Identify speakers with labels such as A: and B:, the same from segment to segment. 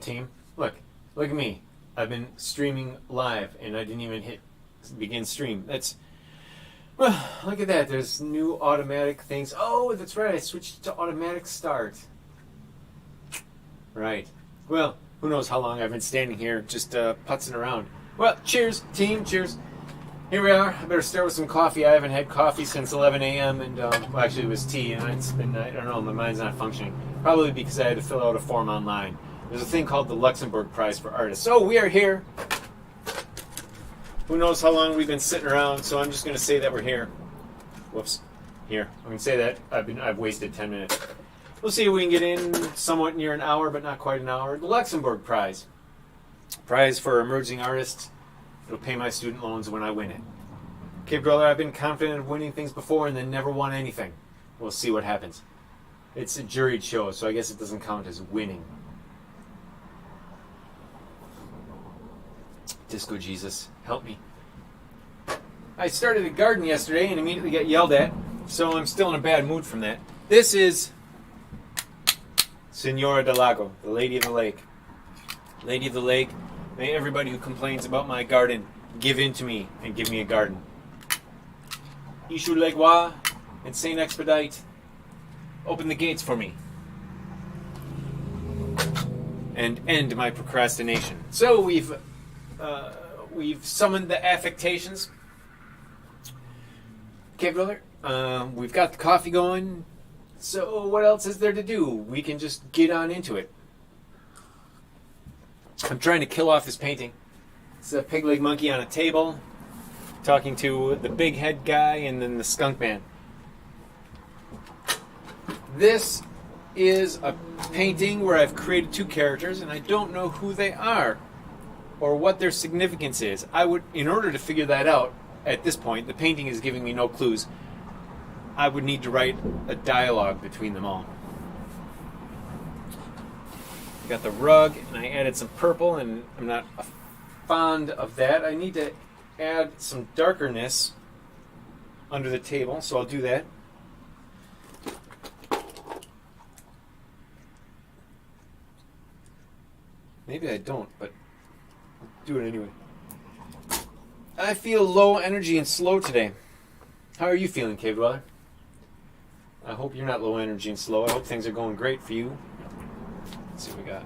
A: team. Look at me. I've been streaming live, and I didn't even hit begin stream. Well, look at that. There's new automatic things. Oh, that's right. I switched to automatic start. Right. Well, who knows how long I've been standing here just putzing around. Well, cheers, team. Cheers. Here we are. I better start with some coffee. I haven't had coffee since 11 a.m. and well, actually it was tea, and it's been, I don't know, my mind's not functioning. Probably because I had to fill out a form online. There's a thing called the Luxembourg Prize for Artists. So we are here. Who knows how long we've been sitting around, so I'm just going to say that we're here. Whoops. Here. I'm going to say that I've wasted 10 minutes. We'll see if we can get in somewhat near an hour, but not quite an hour. The Luxembourg Prize. Prize for emerging artists. It'll pay my student loans when I win it. Okay, brother, I've been confident of winning things before and then never won anything. We'll see what happens. It's a juried show, so I guess it doesn't count as winning. Disco Jesus, help me. I started a garden yesterday and immediately got yelled at, so I'm still in a bad mood from that. This is Senora del Lago, the Lady of the Lake. Lady of the Lake, may everybody who complains about my garden give in to me and give me a garden. Ishu Legua and Saint Expedite, open the gates for me and end my procrastination. So we've summoned the affectations. Okay, brother. We've got the coffee going. So what else is there to do? We can just get on into it. I'm trying to kill off this painting. It's a pig leg monkey on a table, talking to the big head guy and then the skunk man. This is a painting where I've created two characters and I don't know who they are or what their significance is. In order to figure that out at this point, the painting is giving me no clues. I would need to write a dialogue between them all. Got the rug, and I added some purple, and I'm not fond of that. I need to add some darkerness under the table, so I'll do that. Maybe I don't, but I'll do it anyway. I feel low energy and slow today. How are you feeling, Cave Dweller? I hope you're not low energy and slow. I hope things are going great for you. Let's see what we got.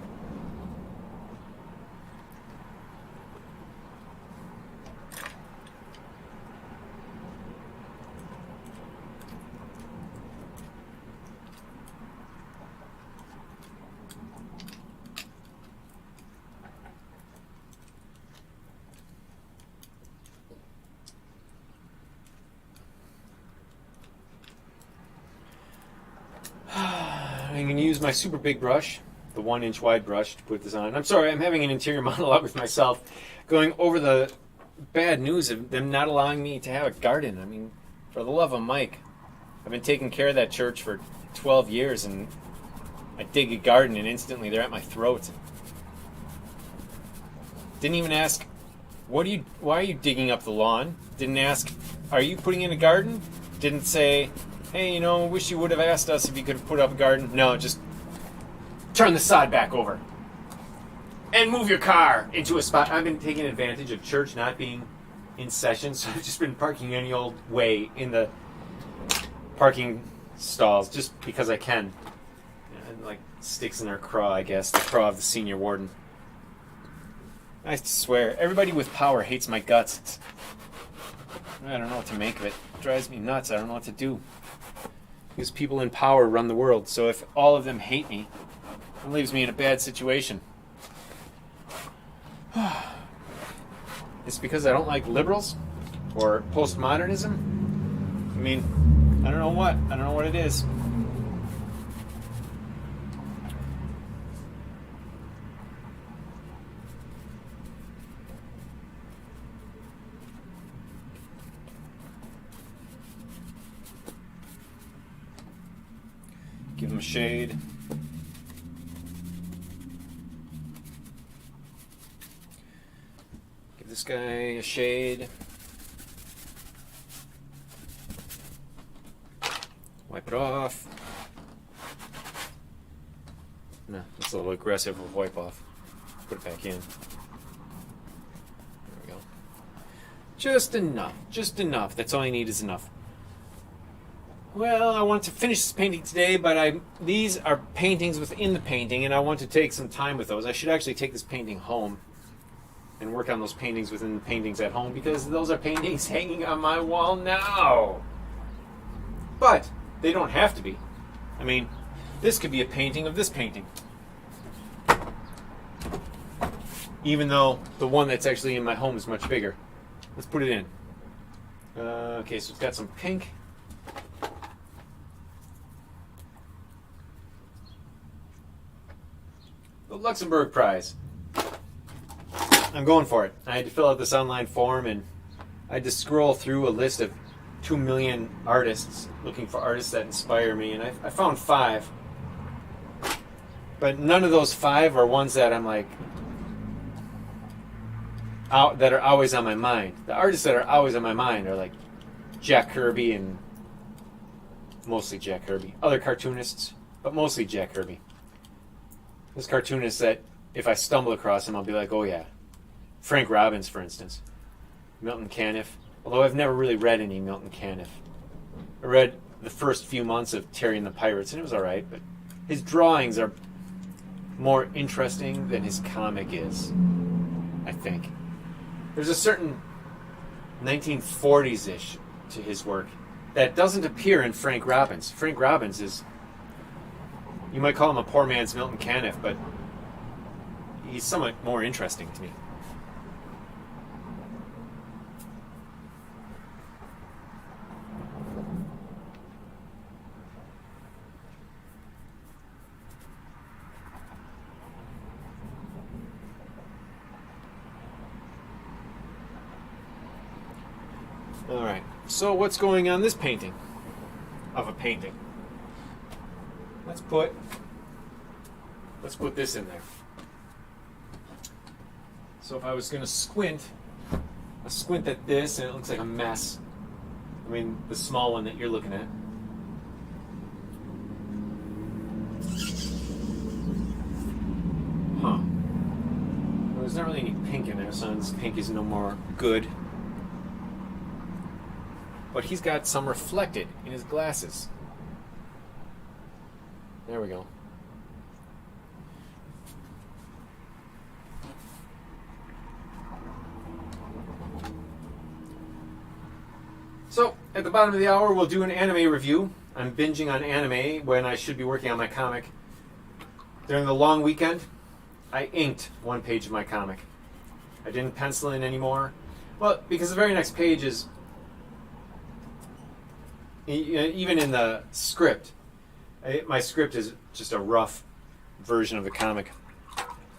A: I'm going to use my super big brush, the 1-inch wide brush, to put this on. I'm sorry, I'm having an interior monologue with myself, going over the bad news of them not allowing me to have a garden. I mean, for the love of Mike, I've been taking care of that church for 12 years, and I dig a garden, and instantly they're at my throat. Didn't even ask, why are you digging up the lawn? Didn't ask, are you putting in a garden? Didn't say, hey, wish you would have asked us if you could have put up a garden. No, just turn the sod back over and move your car into a spot. I've been taking advantage of church not being in session, so I've just been parking any old way in the parking stalls just because I can. Like sticks in their craw, I guess. The craw of the senior warden. I swear, everybody with power hates my guts. I don't know what to make of it. It drives me nuts. I don't know what to do. Because people in power run the world, so if all of them hate me, it leaves me in a bad situation. It's because I don't like liberals or postmodernism. I mean, I don't know what it is. Give them a shade. Give this guy a shade. Wipe it off. No, that's a little aggressive of wipe off. Put it back in. There we go. Just enough. Just enough. That's all I need is enough. Well, I want to finish this painting today, but these are paintings within the painting, and I want to take some time with those. I should actually take this painting home and work on those paintings within the paintings at home, because those are paintings hanging on my wall now. But they don't have to be. I mean, this could be a painting of this painting. Even though the one that's actually in my home is much bigger. Let's put it in. Okay, so it's got some pink. The Luxembourg Prize. I'm going for it. I had to fill out this online form, and I had to scroll through a list of 2 million artists, looking for artists that inspire me, and I found 5. But none of those 5 are ones that I'm like, that are always on my mind. The artists that are always on my mind are like Jack Kirby, and mostly Jack Kirby. Other cartoonists, but mostly Jack Kirby. This cartoonist that if I stumble across him, I'll be like, oh yeah. Frank Robbins, for instance. Milton Caniff. Although I've never really read any Milton Caniff. I read the first few months of Terry and the Pirates, and it was alright, but his drawings are more interesting than his comic is, I think. There's a certain 1940s-ish to his work that doesn't appear in Frank Robbins. Frank Robbins is, you might call him a poor man's Milton Caniff, but he's somewhat more interesting to me. Alright, so what's going on this painting? Of a painting. Let's put this in there. So if I was going to squint, I squint at this and it looks like a mess. I mean, the small one that you're looking at. Huh. Well, there's not really any pink in there, so this pink is no more good. But he's got some reflected in his glasses. There we go. So, at the bottom of the hour, we'll do an anime review. I'm binging on anime when I should be working on my comic. During the long weekend, I inked one page of my comic. I didn't pencil in anymore. Well, because the very next page is, even in the script, my script is just a rough version of the comic.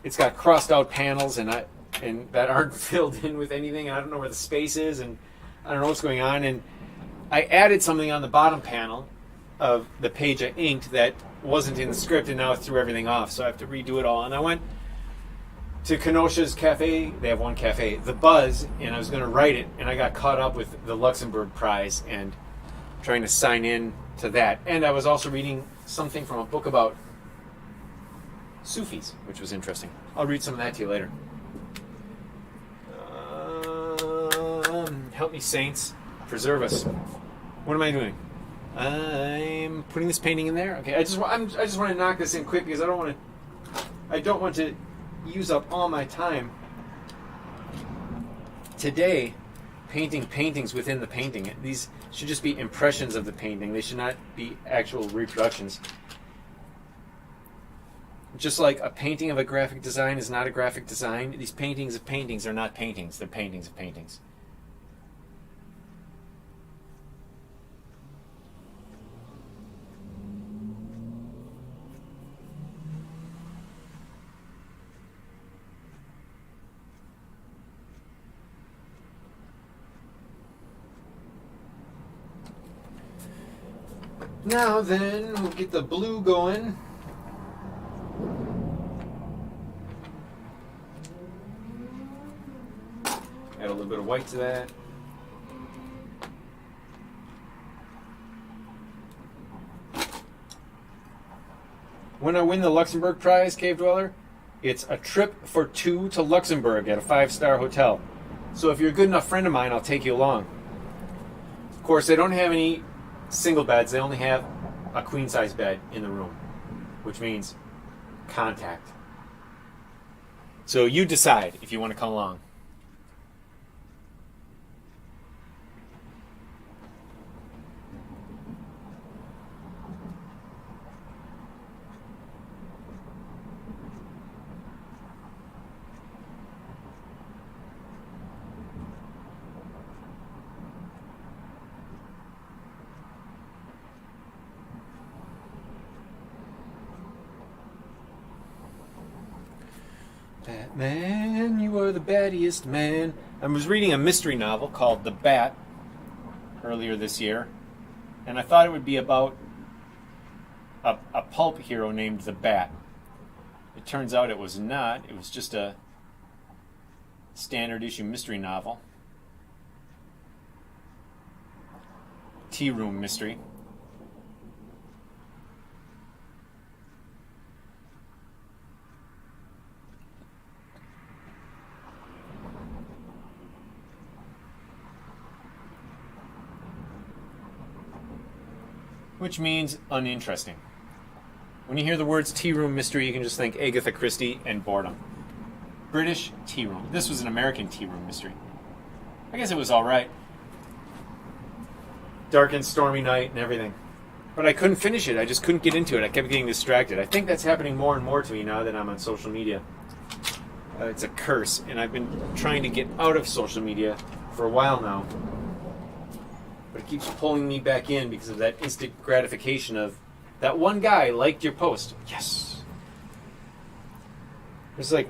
A: It's got crossed out panels and that aren't filled in with anything. I don't know where the space is, and I don't know what's going on. And I added something on the bottom panel of the page I inked that wasn't in the script, and now it threw everything off. So I have to redo it all. And I went to Kenosha's cafe. They have one cafe, The Buzz, and I was going to write it, and I got caught up with the Luxembourg Prize and trying to sign in to that. And I was also reading something from a book about Sufis, which was interesting. I'll read some of that to you later. Help me, saints. Preserve us. What am I doing? I'm putting this painting in there. Okay, I just want to knock this in quick because I don't want to use up all my time today painting paintings within the painting. These should just be impressions of the painting. They should not be actual reproductions. Just like a painting of a graphic design is not a graphic design, these paintings of paintings are not paintings. They're paintings of paintings. Now then, we'll get the blue going. Add a little bit of white to that. When I win the Luxembourg Prize, Cave Dweller, It's a trip for two to Luxembourg at a 5-star hotel. So if you're a good enough friend of mine, I'll take you along. Of course, they don't have any single beds. They only have a queen-size bed in the room, which means contact. So you decide if you want to come along. Batman, you are the battiest man. I was reading a mystery novel called The Bat earlier this year, and I thought it would be about a pulp hero named The Bat. It turns out it was not. It was just a standard issue mystery novel. Tea room mystery. Which means uninteresting. When you hear the words tea room mystery, you can just think Agatha Christie and boredom. British tea room. This was an American tea room mystery. I guess it was all right. Dark and stormy night and everything. But I couldn't finish it. I just couldn't get into it. I kept getting distracted. I think that's happening more and more to me now that I'm on social media. It's a curse, and I've been trying to get out of social media for a while now. But it keeps pulling me back in because of that instant gratification of that one guy liked your post. Yes. There's like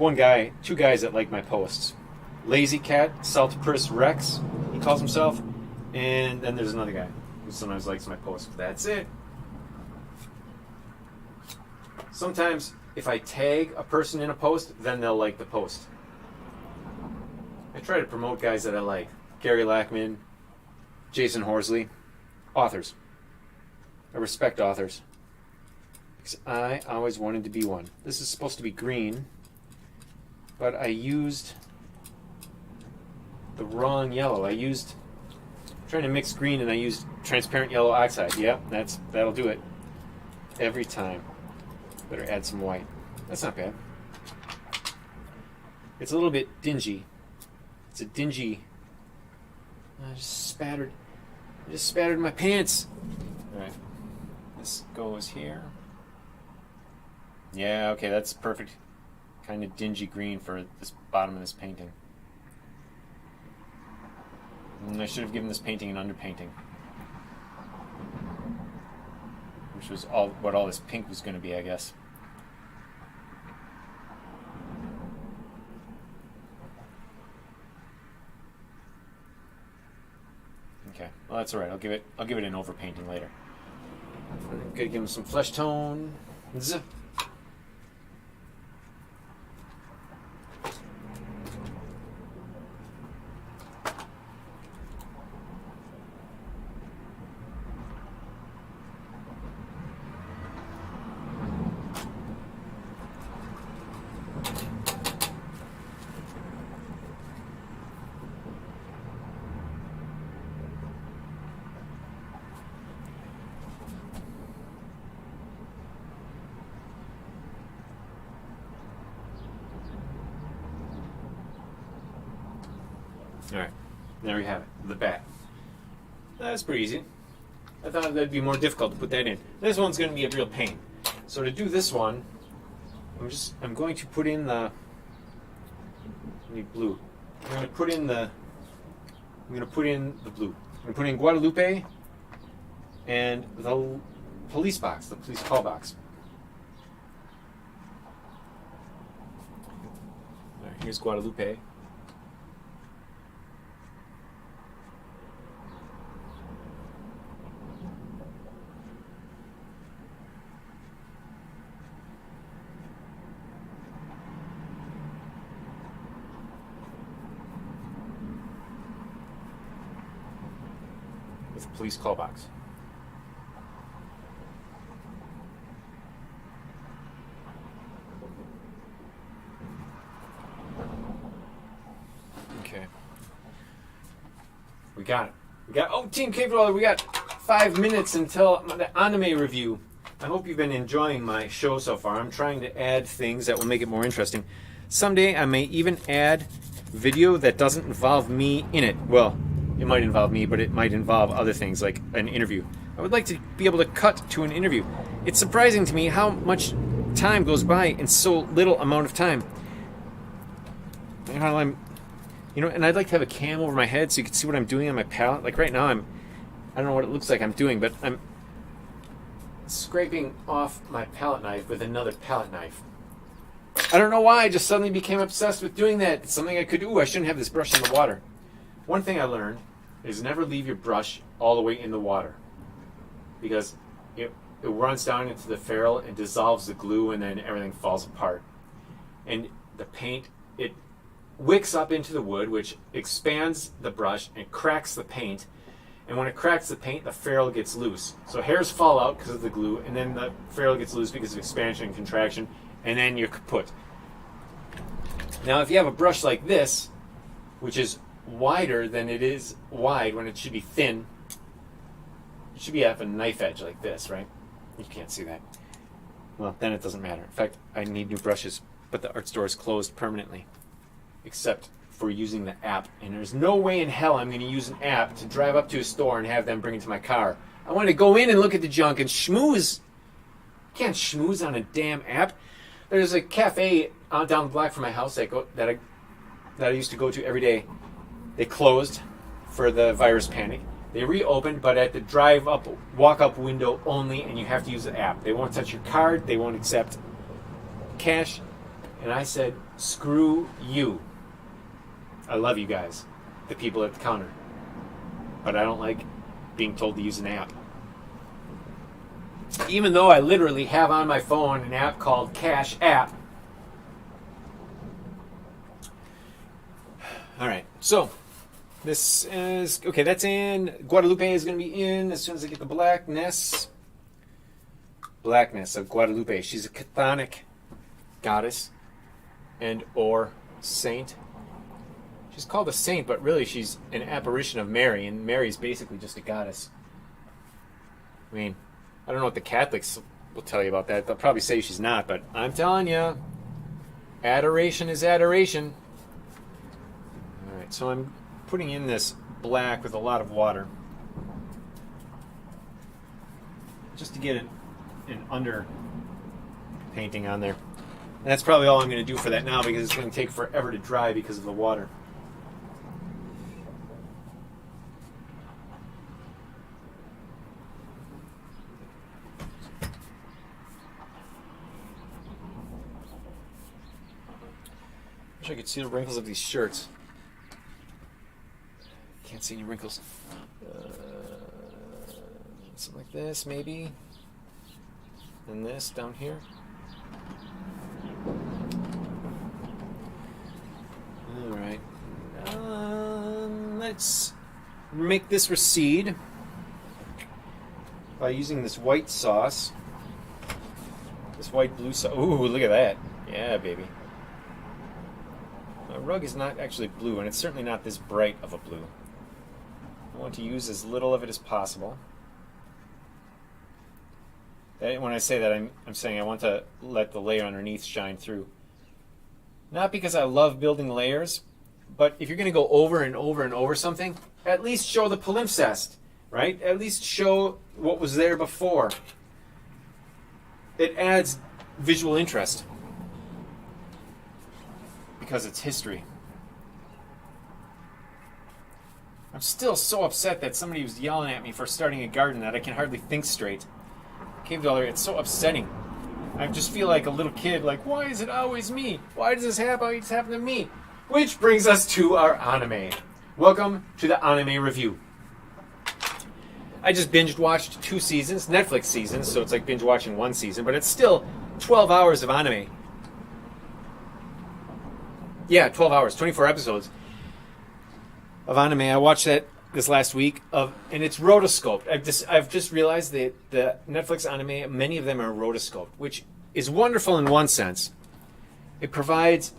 A: two guys that like my posts. Lazy Cat, Saltpris Rex, he calls himself. And then there's another guy who sometimes likes my posts. That's it. Sometimes if I tag a person in a post, then they'll like the post. I try to promote guys that I like. Gary Lackman, Jason Horsley, authors. I respect authors. Because I always wanted to be one. This is supposed to be green, but I used the wrong yellow. I'm trying to mix green and I used transparent yellow oxide. Yep, that'll do it. Every time. Better add some white. That's not bad. It's a little bit dingy. It's a dingy... I just spattered my pants. Alright. This goes here. Yeah, okay, that's perfect. Kind of dingy green for this bottom of this painting. And I should have given this painting an underpainting. Which was what all this pink was going to be, I guess. Okay, well that's all right. I'll give it an overpainting later. I'm gonna give him some flesh tone. Zip. Alright, there we have it, the bat. That's pretty easy. I thought that'd be more difficult to put that in. This one's going to be a real pain. So to do this one, I'm going to put in the... I need blue. I'm going to put in the blue. I'm going to put in Guadalupe and the police box, the police call box. Alright, here's Guadalupe. With police call box. got it. Oh, Team Cave Dweller, we got 5 minutes until the anime review. I hope you've been enjoying my show so far. I'm trying to add things that will make it more interesting. Someday I may even add video that doesn't involve me in it. Well, it might involve me, but it might involve other things like an interview. I would like to be able to cut to an interview. It's surprising to me how much time goes by in so little amount of time. And I'd like to have a cam over my head so you can see what I'm doing on my palette. Like right now, I don't know what it looks like I'm doing, but I'm scraping off my palette knife with another palette knife. I don't know why, I just suddenly became obsessed with doing that. It's something I could do. I shouldn't have this brush in the water. One thing I learned is never leave your brush all the way in the water, because it runs down into the ferrule and dissolves the glue, and then everything falls apart. And the paint, it wicks up into the wood, which expands the brush and cracks the paint. And when it cracks the paint, the ferrule gets loose. So hairs fall out because of the glue, and then the ferrule gets loose because of expansion and contraction, and then you're kaput. Now, if you have a brush like this, which is wider than it is wide when it should be thin, it should be at a knife edge like this, right? You can't see that. Well, then it doesn't matter. In fact, I need new brushes, but the art store is closed permanently, except for using the app. And there's no way in hell I'm going to use an app to drive up to a store and have them bring it to my car. I want to go in and look at the junk and schmooze. You can't schmooze on a damn app. There's a cafe down the block from my house that I used to go to every day. They closed for the virus panic. They reopened, but at the walk-up window only, and you have to use the app. They won't touch your card. They won't accept cash. And I said, screw you. I love you guys, the people at the counter. But I don't like being told to use an app. Even though I literally have on my phone an app called Cash App. All right, so this is, okay, that's in. Guadalupe is going to be in as soon as I get the blackness of Guadalupe. She's a chthonic goddess and or saint. She's called a saint, but really she's an apparition of Mary, and Mary's basically just a goddess. I mean, I don't know what the Catholics will tell you about that. They'll probably say she's not, but I'm telling you, adoration is adoration. All right, so I'm putting in this black with a lot of water just to get an under painting on there. And that's probably all I'm going to do for that now, because it's going to take forever to dry because of the water. I could see the wrinkles of these shirts. Can't see any wrinkles. Something like this, maybe. And this down here. All right. Let's make this recede by using this white sauce. This white blue sauce. Ooh, look at that. Yeah, baby. My rug is not actually blue, and it's certainly not this bright of a blue. I want to use as little of it as possible. When I say that, I'm saying I want to let the layer underneath shine through. Not because I love building layers, but if you're going to go over and over and over something, at least show the palimpsest, right? At least show what was there before. It adds visual interest, because it's history. I'm still so upset that somebody was yelling at me for starting a garden that I can hardly think straight. Cave Dweller, it's so upsetting. I just feel like a little kid, like, why is it always me? Why does this happen to me? Which brings us to our anime. Welcome to the anime review. I just binge watched 2 seasons, Netflix seasons, so it's like binge watching 1 season, but it's still 12 hours of anime. Yeah, 12 hours, 24 episodes of anime. I watched that this last week, and it's rotoscoped. I've just realized that the Netflix anime, many of them are rotoscoped, which is wonderful in one sense. It provides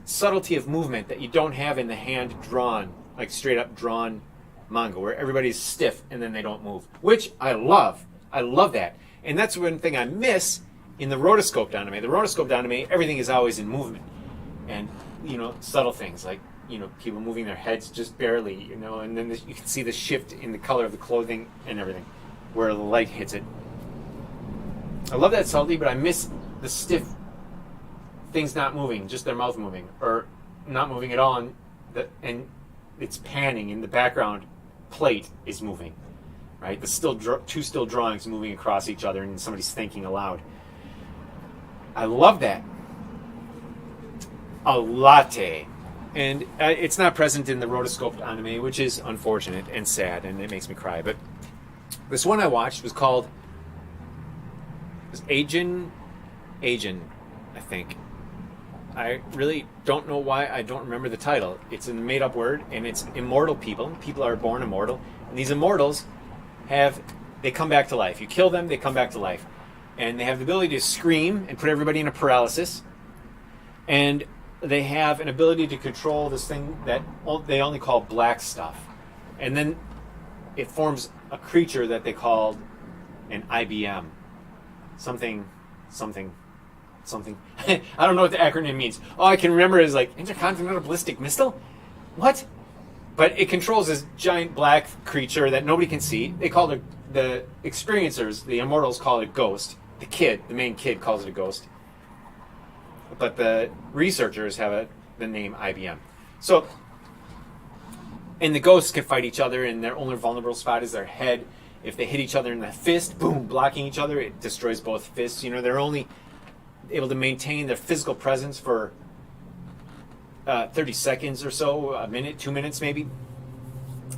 A: subtlety of movement that you don't have in the hand-drawn like straight up drawn manga where everybody's stiff and then they don't move, which I love. I love that. And that's one thing I miss in the rotoscoped anime. The rotoscoped anime, everything is always in movement. And, subtle things like, people moving their heads just barely, and then you can see the shift in the color of the clothing and everything where the light hits it. I love that subtlety, but I miss the stiff things not moving, just their mouth moving, or not moving at all, and it's panning in the background plate is moving, right? The two still drawings moving across each other and somebody's thinking aloud. I love that. A latte. And it's not present in the rotoscoped anime, which is unfortunate and sad, and it makes me cry. But this one I watched was called Ajin, I think. I really don't know why I don't remember the title. It's a made-up word, and it's immortal people. People are born immortal, and these immortals they come back to life. You kill them, they come back to life. And they have the ability to scream and put everybody in a paralysis. And they have an ability to control this thing that they only call black stuff. And then it forms a creature that they called an IBM. Something. I don't know what the acronym means. All I can remember is like Intercontinental Ballistic Missile? What? But it controls this giant black creature that nobody can see. They call it, the experiencers, the immortals, call it a ghost. The main kid calls it a ghost. But the researchers have the name IBM. So, and the ghosts can fight each other, and their only vulnerable spot is their head. If they hit each other in the fist, boom, blocking each other, it destroys both fists. They're only able to maintain their physical presence for 30 seconds or so, a minute, 2 minutes maybe.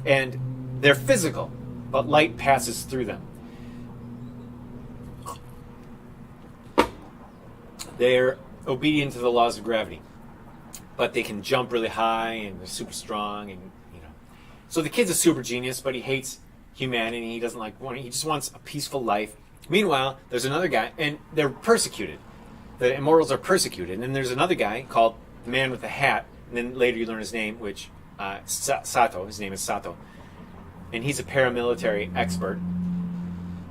A: And they're physical, but light passes through them. They're obedient to the laws of gravity, but they can jump really high and they're super strong, and So the kid's a super genius, but he hates humanity. He doesn't he just wants a peaceful life. Meanwhile, there's another guy, and they're persecuted. The immortals are persecuted, and then there's another guy called the Man with the Hat, and then later you learn his name, which Sato. His name is Sato, and he's a paramilitary expert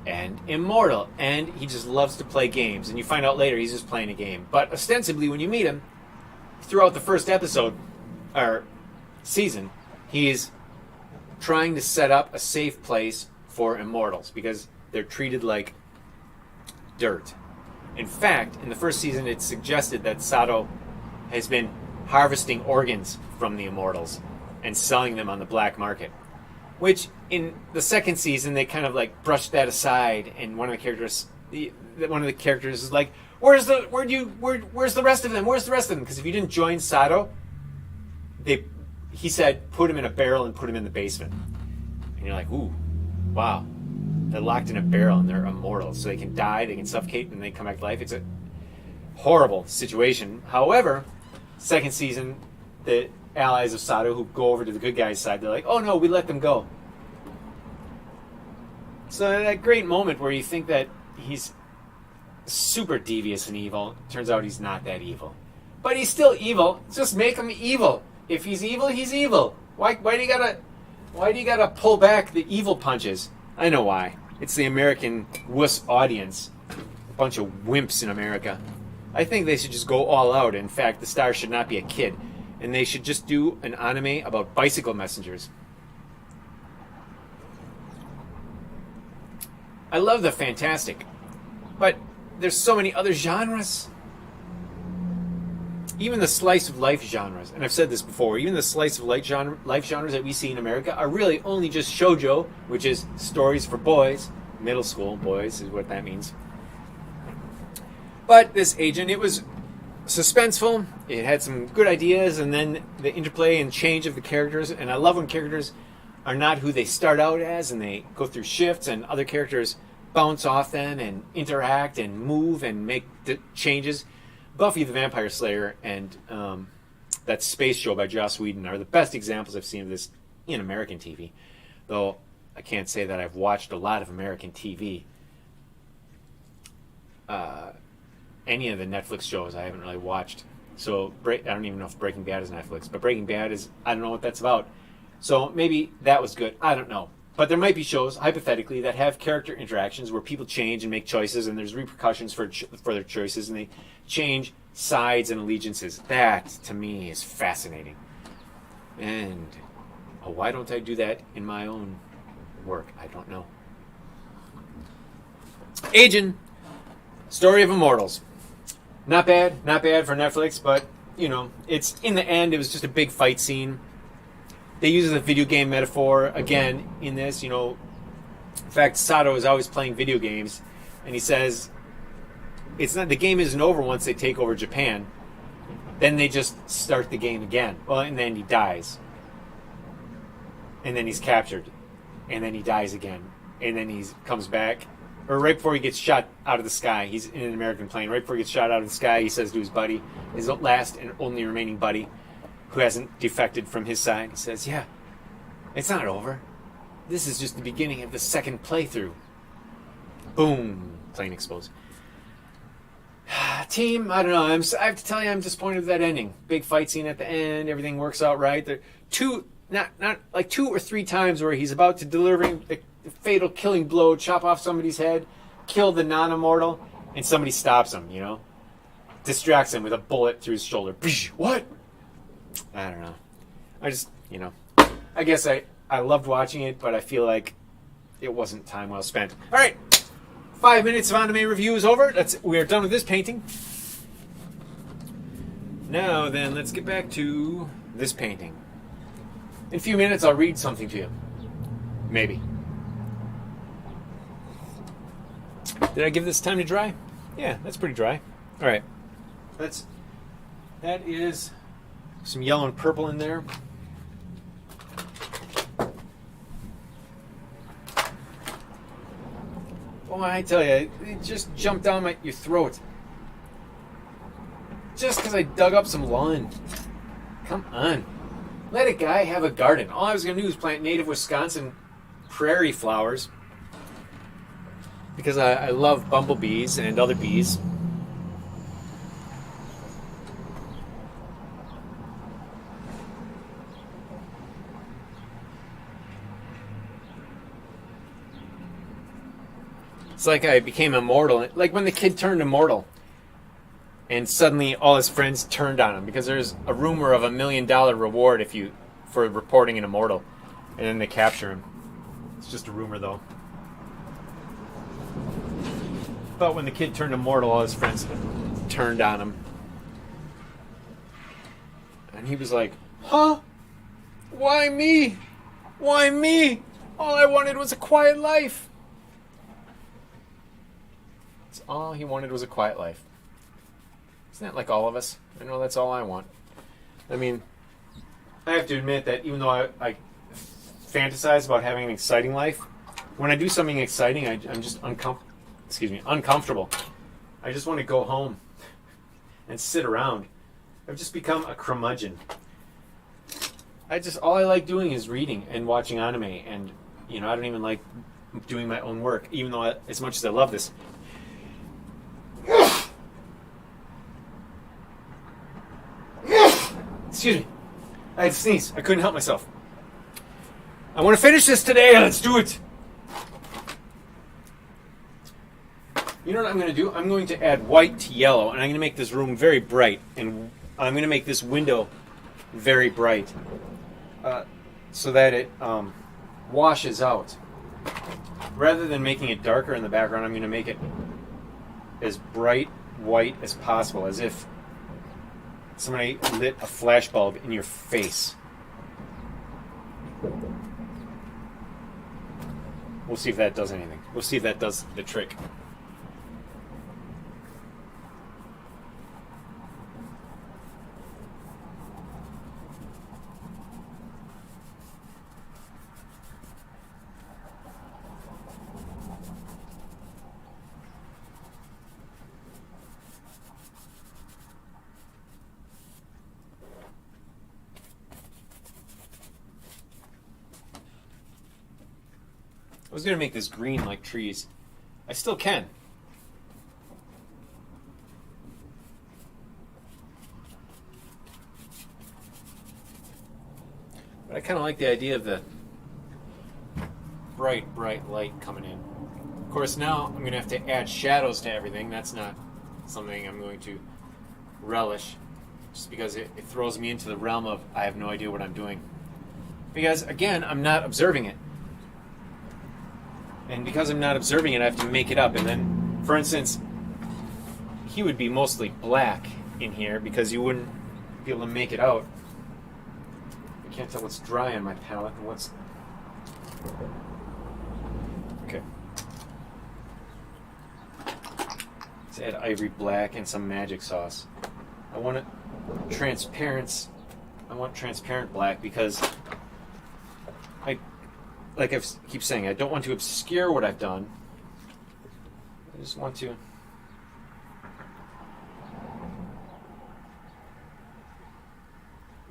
A: and immortal, and he just loves to play games. And you find out later he's just playing a game. But ostensibly, when you meet him, throughout the first episode or season, he's trying to set up a safe place for immortals because they're treated like dirt. In fact, in the first season, it's suggested that Sato has been harvesting organs from the immortals and selling them on the black market. Which, in the second season, they kind of brushed that aside, and one of the characters is like, "Where's the rest of them? Where's the rest of them?" Because if you didn't join Sato, he said, put him in a barrel and put him in the basement. And you're like, ooh, wow. They're locked in a barrel and they're immortal. So they can die, they can suffocate, and they come back to life. It's a horrible situation. However, second season, the allies of Sato who go over to the good guy's side, they're like, oh no, we let them go. So that great moment where you think that he's super devious and evil, turns out he's not that evil. But he's still evil. Just make him evil. If he's evil, he's evil. Why do you gotta pull back the evil punches? I know why. It's the American wuss audience. A bunch of wimps in America. I think they should just go all out. In fact, the star should not be a kid. And they should just do an anime about bicycle messengers. I love the fantastic. But there's so many other genres. Even the slice of life genres, and I've said this before, even the slice of life genres that we see in America are really only just shoujo, which is stories for boys, middle school boys is what that means. But this Ajin, it was suspenseful, it had some good ideas, and then the interplay and change of the characters, and I love when characters are not who they start out as, and they go through shifts, and other characters bounce off them and interact and move and make changes. Buffy the Vampire Slayer and that space show by Joss Whedon are the best examples I've seen of this in American TV. Though I can't say that I've watched a lot of American TV. Any of the Netflix shows I haven't really watched. So I don't even know if Breaking Bad is Netflix. But Breaking Bad is, I don't know what that's about. So maybe that was good. I don't know. But there might be shows, hypothetically, that have character interactions where people change and make choices, and there's repercussions for their choices, and they change sides and allegiances. That, to me, is fascinating. And why don't I do that in my own work? I don't know. Ajin, Story of Immortals. Not bad for Netflix, but, you know, it's, in the end, it was just a big fight scene. They use a video game metaphor, again, in this, you know. In fact, Sato is always playing video games, and he says, it's not, the game isn't over once they take over Japan. Then they just start the game again. Well, and then he dies. And then he's captured. And then he dies again. And then he comes back. Or right before he gets shot out of the sky, he's in an American plane. Right before he gets shot out of the sky, he says to his buddy, his last and only remaining buddy, who hasn't defected from his side, he says, yeah, it's not over. This is just the beginning of the second playthrough. Boom. Plane explodes. Team, I don't know. I have to tell you, I'm disappointed with that ending. Big fight scene at the end. Everything works out right. There, not like 2 or 3 times where he's about to deliver the fatal killing blow, chop off somebody's head, kill the non-immortal, and somebody stops him, you know? Distracts him with a bullet through his shoulder. What? I don't know. I just, you know, I guess I loved watching it, but I feel like it wasn't time well spent. All right. 5 minutes of anime review is over. We are done with this painting. Now then, let's get back to this painting. In a few minutes, I'll read something to you. Maybe. Did I give this time to dry? Yeah, that's pretty dry. All right. That is some yellow and purple in there. Oh, I tell you, it just jumped down your throat. Just because I dug up some lawn. Come on. Let a guy have a garden. All I was going to do was plant native Wisconsin prairie flowers. Because I love bumblebees and other bees. It's like I became immortal. Like when the kid turned immortal. And suddenly all his friends turned on him. Because there's a rumor of $1 million reward for reporting an immortal. And then they capture him. It's just a rumor though. But when the kid turned immortal, all his friends turned on him. And he was like, huh? Why me? Why me? All I wanted was a quiet life. All he wanted was a quiet life. Isn't that like all of us? I know that's all I want. I mean, I have to admit that even though I fantasize about having an exciting life, when I do something exciting, I'm just uncomfortable. I just want to go home and sit around. I've just become a curmudgeon. All I like doing is reading and watching anime, and I don't even like doing my own work, even though as much as I love this. Excuse me. I had to sneeze. I couldn't help myself. I want to finish this today. Let's do it. You know what I'm going to do? I'm going to add white to yellow, and I'm going to make this room very bright, and I'm going to make this window very bright so that it washes out. Rather than making it darker in the background, I'm going to make it as bright white as possible, as if somebody lit a flashbulb in your face. We'll see if that does anything. We'll see if that does the trick. I was going to make this green like trees. I still can. But I kind of like the idea of the bright light coming in. Of course, now I'm going to have to add shadows to everything. That's not something I'm going to relish, just because it throws me into the realm of I have no idea what I'm doing. Because, again, I'm not observing it. And because I'm not observing it, I have to make it up. And then, for instance, he would be mostly black in here because you wouldn't be able to make it out. I can't tell what's dry on my palette and what's... Okay. Let's add ivory black and some magic sauce. I want transparent black because like I keep saying, I don't want to obscure what I've done. I just want to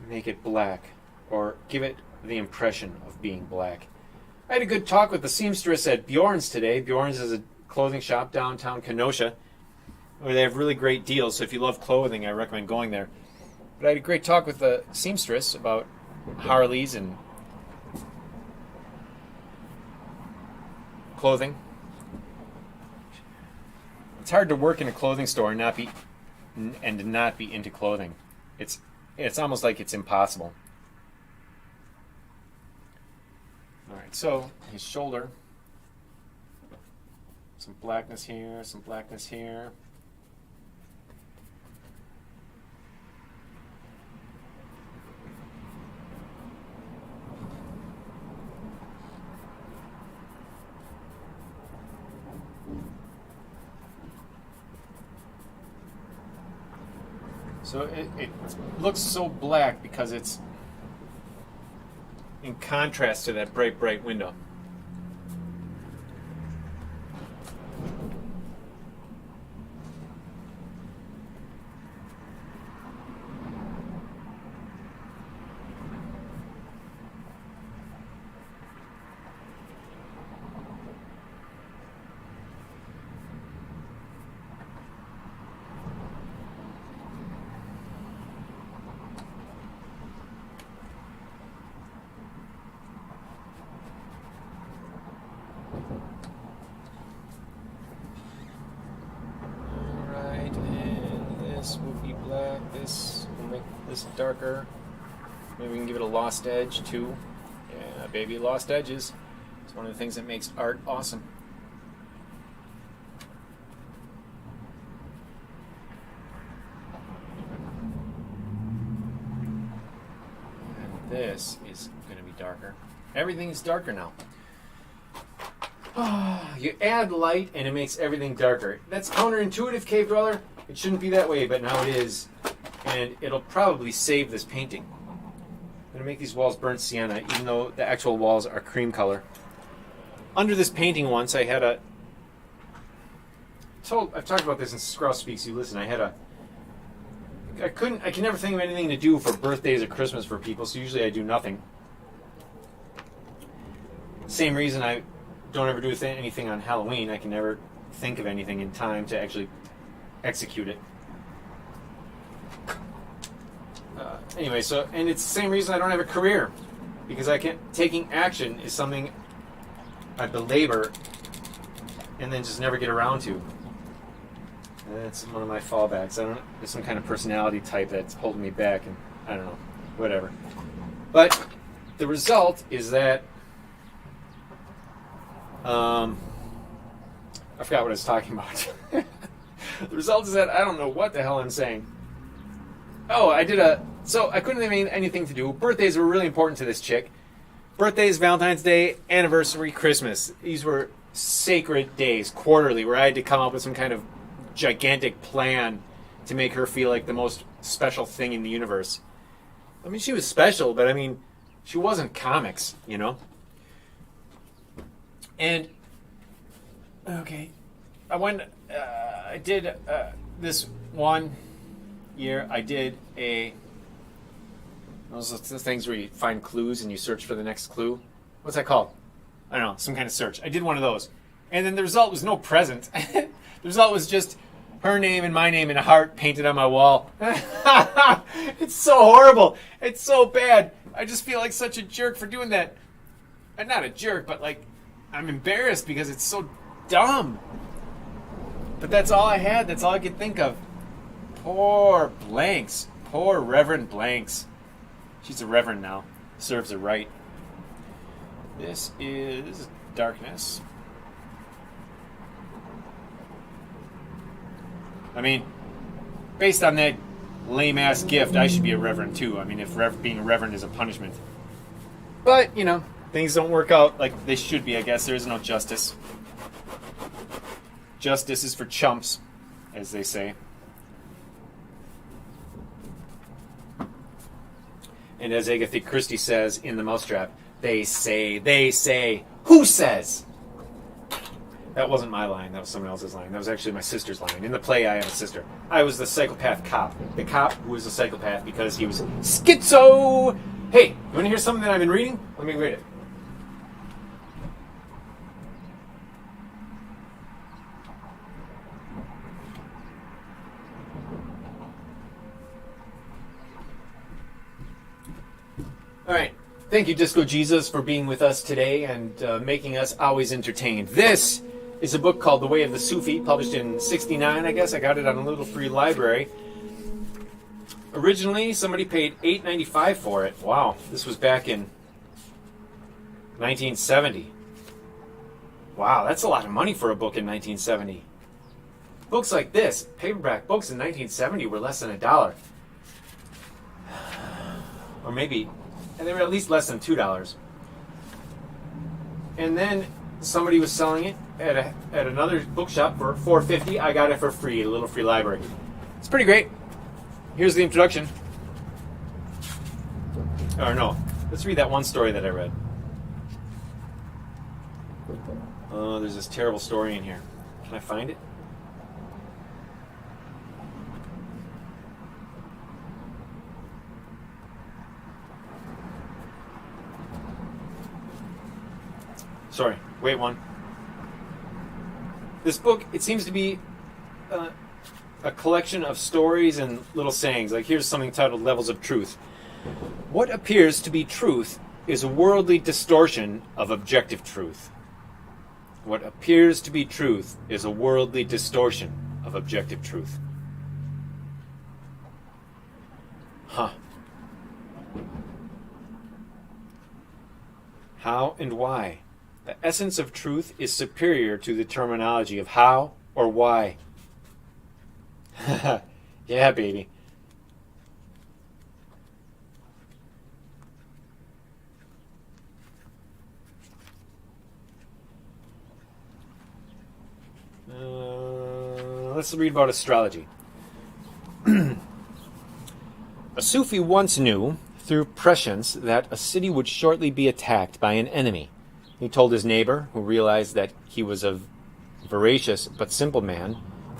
A: make it black, or give it the impression of being black. I had a good talk with the seamstress at Bjorn's today. Bjorn's is a clothing shop downtown Kenosha, where they have really great deals. So if you love clothing, I recommend going there. But I had a great talk with the seamstress about Harleys and clothing. It's hard to work in a clothing store and not be into clothing. It's almost like it's impossible. All right, so his shoulder, some blackness here, some blackness here. So it looks so black because it's in contrast to that bright window. This will be black. This will make this darker. Maybe we can give it a lost edge too. Yeah, baby, lost edges. It's one of the things that makes art awesome. And this is going to be darker. Everything is darker now. You add light and it makes everything darker. That's counterintuitive, Cave Dweller. It shouldn't be that way, but now it is. And it'll probably save this painting. I'm going to make these walls burnt sienna, even though the actual walls are cream color. Under this painting once, I had a... I've talked about this in Skrauss Speaks You Listen. I can never think of anything to do for birthdays or Christmas for people, so usually I do nothing. Same reason I don't ever do anything on Halloween. I can never think of anything in time to actually execute it. Anyway, and it's the same reason I don't have a career, because taking action is something I belabor and then just never get around to. And that's one of my fallbacks. There's some kind of personality type that's holding me back, and I don't know, whatever. But the result is that I forgot what I was talking about. The result is that I don't know what the hell I'm saying. Oh, so I couldn't have anything to do. Birthdays were really important to this chick. Birthdays, Valentine's Day, anniversary, Christmas. These were sacred days, quarterly, where I had to come up with some kind of gigantic plan to make her feel like the most special thing in the universe. I mean, she was special, but I mean, she wasn't comics, you know? And, okay, I did this one year, I did those things where you find clues and you search for the next clue. What's that called? I don't know, some kind of search. I did one of those. And then the result was no present. The result was just her name and my name and a heart painted on my wall. It's so horrible. It's so bad. I just feel like such a jerk for doing that. I'm not a jerk, but like, I'm embarrassed because it's so dumb. But that's all I had. That's all I could think of. Poor Blanks. Poor Reverend Blanks. She's a reverend now. Serves her right. This is darkness. I mean, based on that lame-ass gift, I should be a reverend too. I mean, if being a reverend is a punishment. But, you know, things don't work out like they should be, I guess. There is no justice. Justice is for chumps, as they say. And as Agatha Christie says in The Mousetrap, they say, who says? That wasn't my line. That was someone else's line. That was actually my sister's line. In the play, I have a sister. I was the psychopath cop. The cop who was a psychopath because he was schizo. Hey, you want to hear something that I've been reading? Let me read it. All right. Thank you, Disco Jesus, for being with us today and making us always entertained. This is a book called The Way of the Sufi, published in '69, I guess. I got it on a little free library. Originally, somebody paid $8.95 for it. Wow, this was back in 1970. Wow, that's a lot of money for a book in 1970. Books like this, paperback books in 1970 were less than $1. Or maybe, and they were at least less than $2. And then somebody was selling it at another bookshop for $4.50. I got it for free, a little free library. It's pretty great. Here's the introduction. Or no, let's read that one story that I read. Oh, there's this terrible story in here. Can I find it? Sorry, wait one. This book, it seems to be a collection of stories and little sayings. Like here's something titled Levels of Truth. What appears to be truth is a worldly distortion of objective truth. What appears to be truth is a worldly distortion of objective truth. Huh. How and why? The essence of truth is superior to the terminology of how or why. Yeah, baby. Let's read about astrology. A Sufi once knew, through prescience, that a city would shortly be attacked by an enemy. He told his neighbor, who realized that he was a voracious but simple man,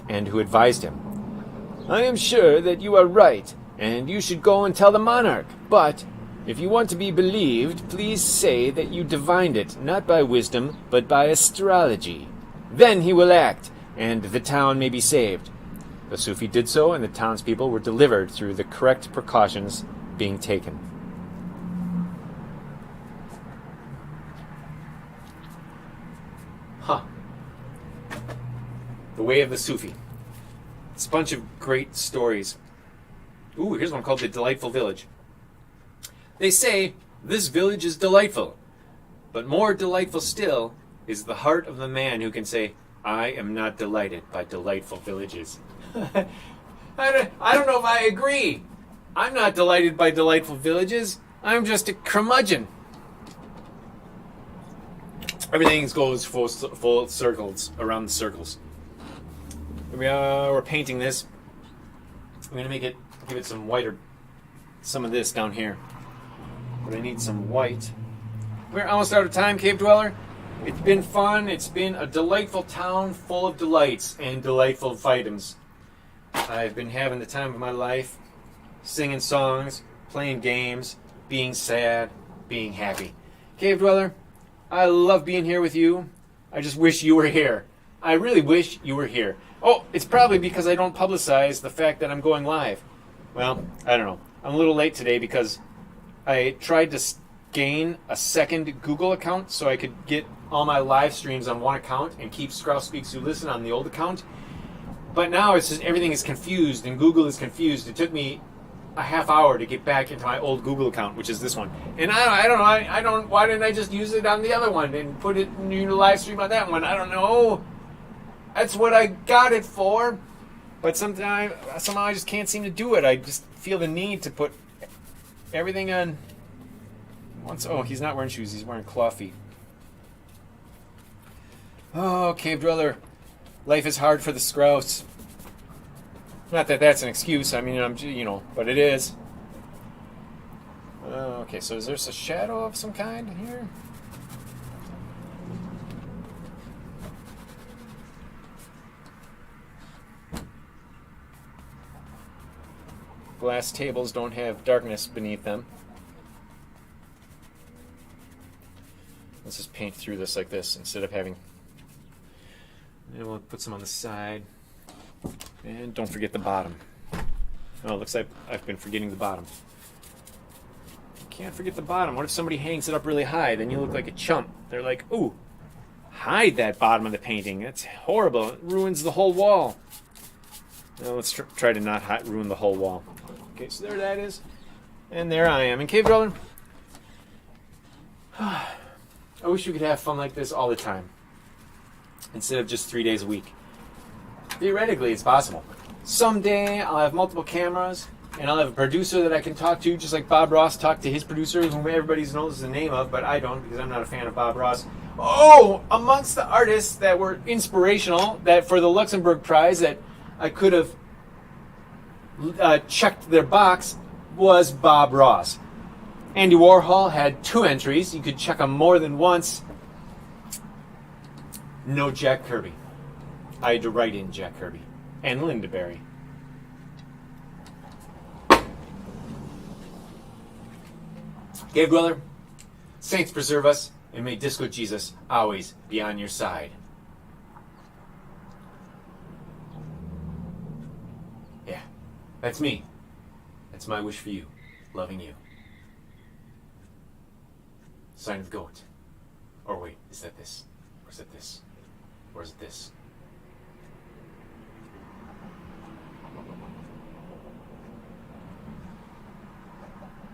A: and who advised him, "I am sure that you are right, and you should go and tell the monarch. But if you want to be believed, please say that you divined it, not by wisdom, but by astrology. Then he will act, and the town may be saved." The Sufi did so, and the townspeople were delivered through the correct precautions being taken. Huh. The Way of the Sufi. It's a bunch of great stories. Ooh, here's one called The Delightful Village. They say, this village is delightful, but more delightful still is the heart of the man who can say, I am not delighted by delightful villages. I don't know if I agree. I'm not delighted by delightful villages. I'm just a curmudgeon. Everything goes full circles around the circles. We're painting this. I'm gonna give it some white or some of this down here. But I need some white. We're almost out of time, Cave Dweller. It's been fun. It's been a delightful town full of delights and delightful items. I've been having the time of my life, singing songs, playing games, being sad, being happy. Cave Dweller, I love being here with you. I just wish you were here. I really wish you were here. Oh, it's probably because I don't publicize the fact that I'm going live. Well, I don't know. I'm a little late today because I tried to gain a second Google account so I could get all my live streams on one account and keep Skrauss Speaks Who Listen on the old account. But now it's just everything is confused and Google is confused. It took me a half hour to get back into my old Google account, which is this one. And I don't know. Why didn't I just use it on the other one and put it in the live stream on that one? I don't know. That's what I got it for. But somehow I just can't seem to do it. I just feel the need to put everything on once. Oh, he's not wearing shoes. He's wearing claw feet. Oh, cave dweller. Life is hard for the Skrauss. Not that that's an excuse. I mean, but it is. Okay, so is there a shadow of some kind here? Glass tables don't have darkness beneath them. Let's just paint through this like this instead of having... And we'll put some on the side. And don't forget the bottom. Oh, it looks like I've been forgetting the bottom. Can't forget the bottom. What if somebody hangs it up really high? Then you look like a chump. They're like, ooh, hide that bottom of the painting. That's horrible. It ruins the whole wall. Now let's try to not ruin the whole wall. Okay, so there that is. And there I am in Cave Dweller. I wish we could have fun like this all the time, instead of just 3 days a week. Theoretically, it's possible. Someday, I'll have multiple cameras, and I'll have a producer that I can talk to, just like Bob Ross talked to his producer, whom everybody knows the name of, but I don't, because I'm not a fan of Bob Ross. Oh, amongst the artists that were inspirational, that for the Luxembourg Prize, that I could have checked their box, was Bob Ross. Andy Warhol had 2 entries. You could check them more than once. No Jack Kirby. I had to write in Jack Kirby. And Linda Barry. Cave Dweller, saints preserve us, and may Disco Jesus always be on your side. Yeah, that's me. That's my wish for you. Loving you. Sign of the goat. Or wait, is that this? Or is it this? Or is it this?